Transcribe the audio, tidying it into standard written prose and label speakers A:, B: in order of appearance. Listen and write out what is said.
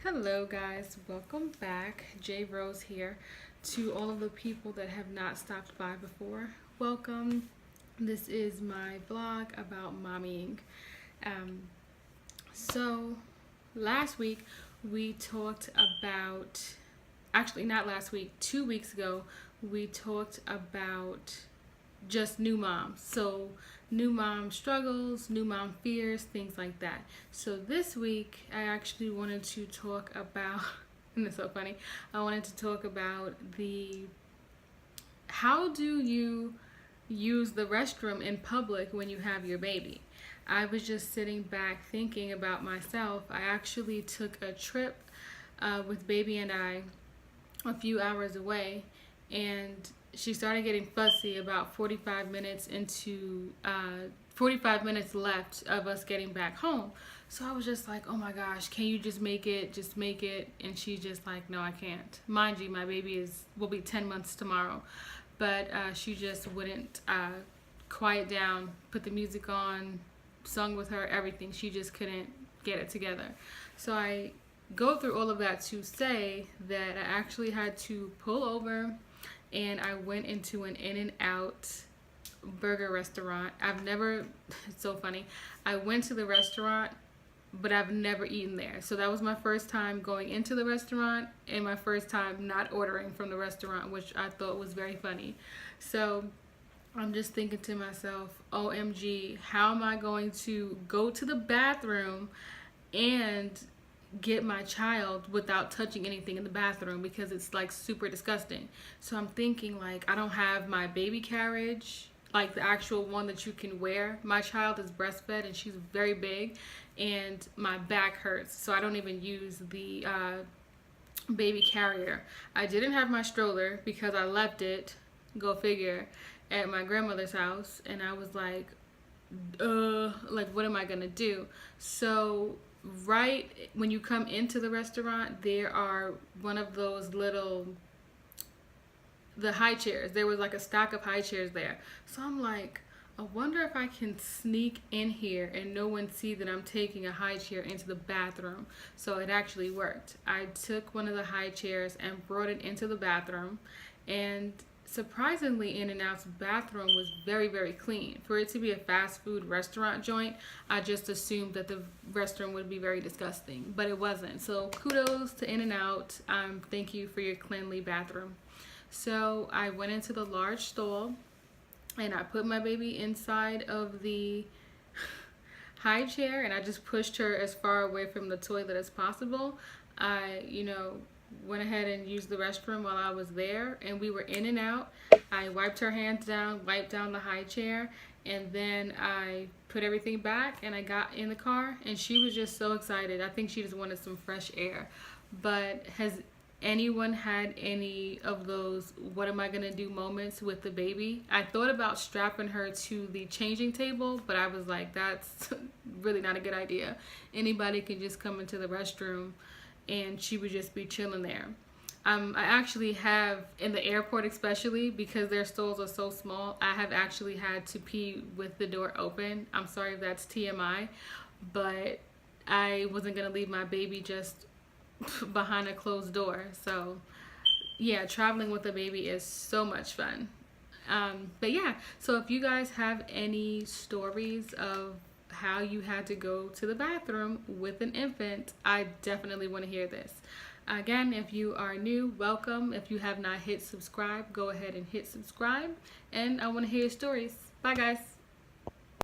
A: Hello guys, welcome back. J Rose here. To all of the people that have not stopped by before, welcome. This is my vlog about mommying. Um, so last week we talked about, actually not last week, 2 weeks ago, we talked about just new moms. So new mom struggles, new mom fears, things like that. So this week I actually wanted to talk about and it's so funny. I wanted to talk about how do you use the restroom in public when you have your baby. I was just sitting back thinking about myself. I actually took a trip with baby and I a few hours away, and she started getting fussy about 45 minutes into 45 minutes left of us getting back home. So I was just like, oh my gosh, can you just make it? And she's just like, no, I can't. Mind you, my baby will be 10 months tomorrow, but she just wouldn't quiet down, put the music on, sung with her, everything. She just couldn't get it together. So I go through all of that to say that I actually had to pull over, and I went into an In-N-Out burger restaurant. It's so funny. I went to the restaurant, but I've never eaten there. So that was my first time going into the restaurant and my first time not ordering from the restaurant, which I thought was very funny. So I'm just thinking to myself, OMG, how am I going to go to the bathroom and get my child without touching anything in the bathroom, because it's like super disgusting. So I'm thinking, like, I don't have my baby carriage, like the actual one that you can wear. My child is breastfed and she's very big and my back hurts, so I don't even use the baby carrier. I didn't have my stroller because I left it, go figure, at my grandmother's house, and I was like what am I gonna do? So right when you come into the restaurant, there are one of those the high chairs. There was like a stack of high chairs there. So I'm like, I wonder if I can sneak in here and no one see that I'm taking a high chair into the bathroom. So it actually worked. I took one of the high chairs and brought it into the bathroom, and surprisingly, In-N-Out's bathroom was very, very clean. For it to be a fast food restaurant joint, I just assumed that the restroom would be very disgusting, but it wasn't. So kudos to In-N-Out. Thank you for your cleanly bathroom. So I went into the large stall and I put my baby inside of the high chair, and I just pushed her as far away from the toilet as possible. I, went ahead and used the restroom while I was there, and we were in and out. I wiped her hands down, wiped down the high chair, and then I put everything back and I got in the car, and she was just so excited. I think she just wanted some fresh air. But has anyone had any of those what am I gonna do moments with the baby? I thought about strapping her to the changing table, but I was like, that's really not a good idea. Anybody can just come into the restroom and she would just be chilling there. I actually have, in the airport especially, because their stalls are so small, I have actually had to pee with the door open. I'm sorry if that's TMI, but I wasn't gonna leave my baby just behind a closed door. So yeah, traveling with a baby is so much fun. But yeah, so if you guys have any stories of how you had to go to the bathroom with an infant, I definitely want to hear this. Again, if you are new, welcome. If you have not hit subscribe, go ahead and hit subscribe, and I want to hear your stories. Bye guys.